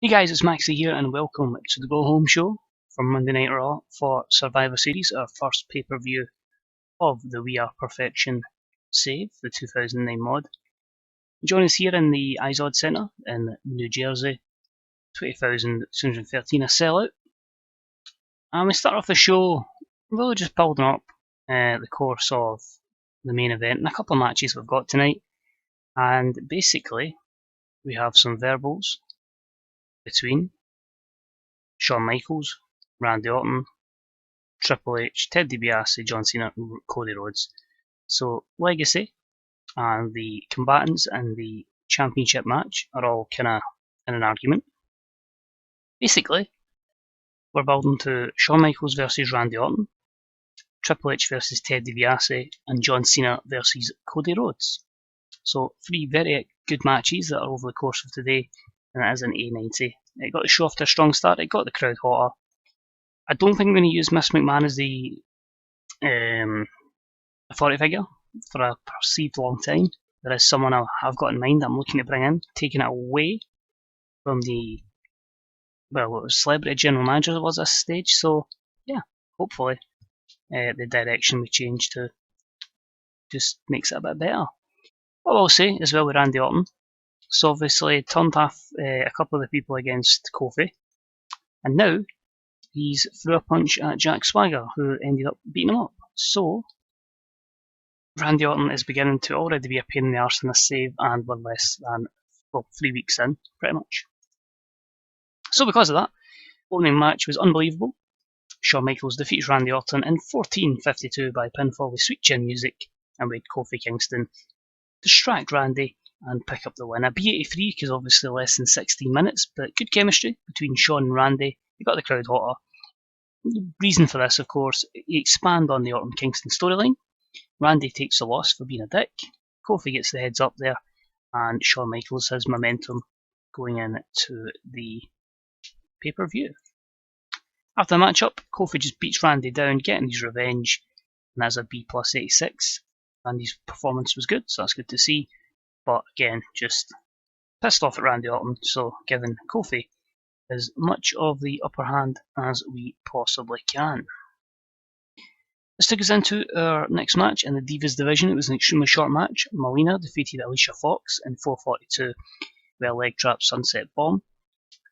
Hey guys, it's Maxie here and welcome to the Go Home Show from Monday Night Raw for Survivor Series, our first pay-per-view of the We Are Perfection save, the 2009 mod. Join us here in the Izod Centre in New Jersey, 20,213, a sellout. And we start off the show really just building up the course of the main event and a couple of matches we've got tonight. And basically, we have some verbals between Shawn Michaels, Randy Orton, Triple H, Ted DiBiase, John Cena, and Cody Rhodes. So Legacy and the combatants in the championship match are all kind of in an argument. Basically, we're building to Shawn Michaels versus Randy Orton, Triple H versus Ted DiBiase, and John Cena versus Cody Rhodes. So three very good matches that are over the course of today, and it is an A90. It got the show off to a strong start, it got the crowd hotter. I don't think I'm going to use Miss McMahon as the authority figure for a perceived long time. There is someone I've got in mind that I'm looking to bring in, taking it away from the, well, it was celebrity general manager it was this stage. So yeah, hopefully the direction we change to just makes it a bit better. What I'll say as well with Randy Orton, so obviously turned off a couple of the people against Kofi, and now he's threw a punch at Jack Swagger, who ended up beating him up. So Randy Orton is beginning to already be a pain in the arse in this save, and we're less than 3 weeks in, pretty much. So because of that, opening match was unbelievable. Shawn Michaels defeats Randy Orton in 14:52 by pinfall with sweet chin music, and we had Kofi Kingston distract Randy and pick up the win. A B83 because obviously less than 16 minutes, but good chemistry between Shawn and Randy. He got the crowd hotter. The reason for this, of course, he expand on the Orton Kingston storyline. Randy takes the loss for being a dick. Kofi gets the heads up there, and Shawn Michaels has momentum going into the pay-per-view. After the matchup, Kofi just beats Randy down, getting his revenge, and that's a B plus 86. Randy's performance was good, so that's good to see. But again, just pissed off at Randy Orton, so giving Kofi as much of the upper hand as we possibly can. This took us into our next match in the Divas division. It was an extremely short match. Melina defeated Alicia Fox in 4:42 with a leg trap sunset bomb.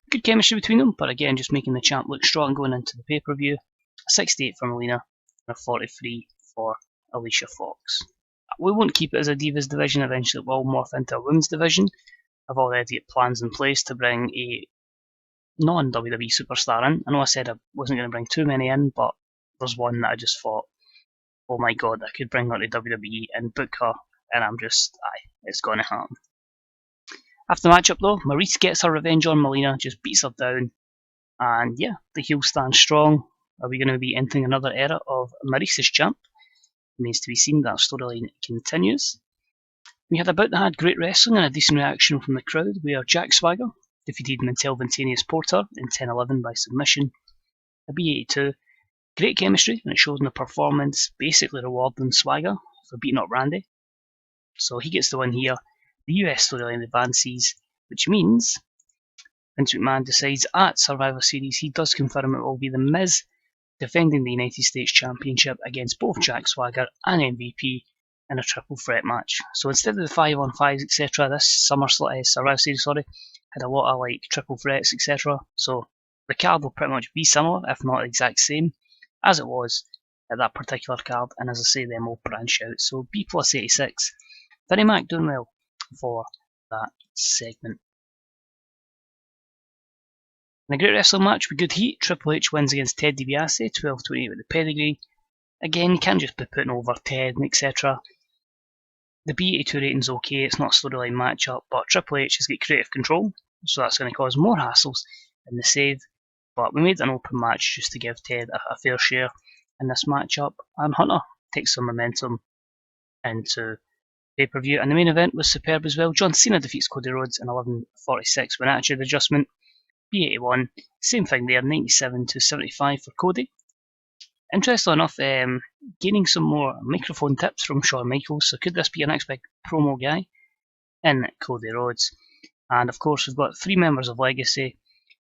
Good chemistry between them, but again, just making the champ look strong going into the pay-per-view. A 68 for Melina and a 43 for Alicia Fox. We won't keep it as a Divas division, eventually it will morph into a women's division. I've already got plans in place to bring a non-WWE superstar in. I know I said I wasn't going to bring too many in, but there's one that I just thought, oh my god, I could bring her to WWE and book her, and I'm just, it's going to happen. After the matchup though, Maurice gets her revenge on Melina, just beats her down, and yeah, the heel stands strong. Are we going to be entering another era of Maurice as champ? Remains to be seen. That storyline continues. We had a bout that had great wrestling and a decent reaction from the crowd, where Jack Swagger defeated Mantel Ventanius Porter in 10:11 by submission. A B82. Great chemistry, and it showed in the performance, basically rewarding Swagger for beating up Randy. So he gets the win here. The US storyline advances, which means Vince McMahon decides at Survivor Series he does confirm it will be The Miz defending the United States Championship against both Jack Swagger and MVP in a triple threat match. So instead of the 5-on-5s, etc., this Survivor Series, had a lot of like triple threats, etc. So the card will pretty much be similar, if not the exact same, as it was at that particular card. And as I say, them will branch out. So B plus 86. Vinnie Mac doing well for that segment. In a great wrestling match with good heat, Triple H wins against Ted DiBiase, 12:28 with the pedigree. Again, you can't just be putting over Ted and etc. The B82 rating's okay, it's not a storyline matchup, but Triple H has got creative control, so that's going to cause more hassles in the save. But we made an open match just to give Ted a fair share in this matchup, and Hunter takes some momentum into pay-per-view. And the main event was superb as well. John Cena defeats Cody Rhodes in 11:46 with an attitude adjustment. B81, same thing there, 97-75 for Cody. Interestingly enough, gaining some more microphone tips from Shawn Michaels, so could this be a next big promo guy in Cody Rhodes? And of course, we've got three members of Legacy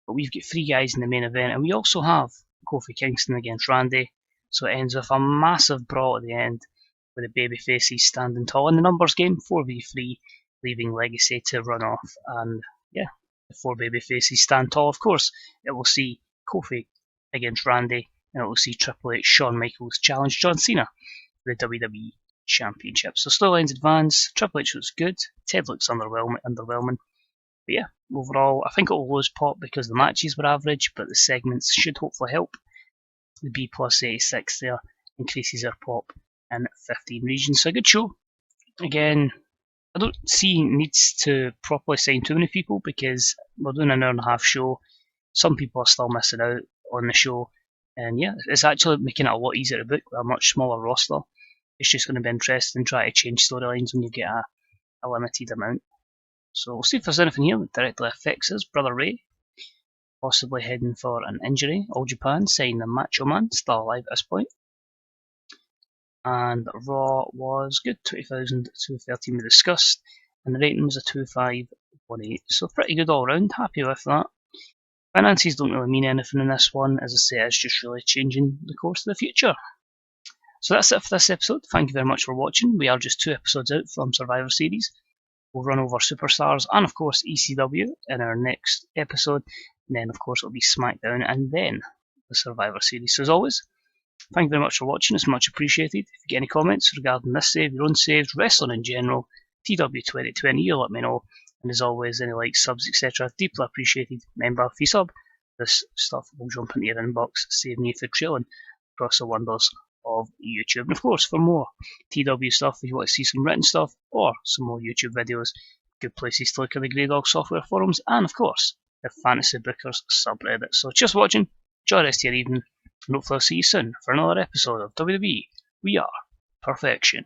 But we've got 3 guys in the main event, and we also have Kofi Kingston against Randy. So it ends with a massive brawl at the end, with the babyfaces standing tall in the numbers game, 4v3, leaving Legacy to run off. And yeah, the 4 babyfaces stand tall. Of course, it will see Kofi against Randy, and it will see Triple H, Shawn Michaels challenge John Cena for the WWE Championship. So storylines advance. Triple H looks good. Ted looks underwhelming. But yeah, overall, I think it will lose pop because the matches were average, but the segments should hopefully help. The B plus 86 there increases our pop in 15 regions. So a good show. Again, I don't see needs to properly sign too many people because we're doing an hour and a half show. Some people are still missing out on the show. And yeah, it's actually making it a lot easier to book with a much smaller roster. It's just going to be interesting trying to change storylines when you get a limited amount. So we'll see if there's anything here that directly affects us. Brother Ray, possibly heading for an injury. All Japan saying the Macho Man still alive at this point. And Raw was good, 20,213 we discussed, and the rating was a 2518. So pretty good all round, happy with that. Finances don't really mean anything in this one, as I say, it's just really changing the course of the future. So that's it for this episode. Thank you very much for watching. We are just 2 episodes out from Survivor Series. We'll run over Superstars and of course ECW in our next episode. And then of course it'll be SmackDown and then the Survivor Series. So as always, thank you very much for watching. It's much appreciated. If you get any comments regarding this save, your own saves, wrestling in general, TEW2016, you let me know. And as always, any likes, subs, etc. deeply appreciated. Remember, if you sub, this stuff will jump into your inbox, saving you for trailing across the wonders of YouTube. And of course, for more TW stuff, if you want to see some written stuff or some more YouTube videos, good places to look at the Grey Dog Software forums and of course the Fantasy Bookers subreddit. So just watching, enjoy the rest of your evening, and hopefully I'll see you soon for another episode of WWE We Are Perfection.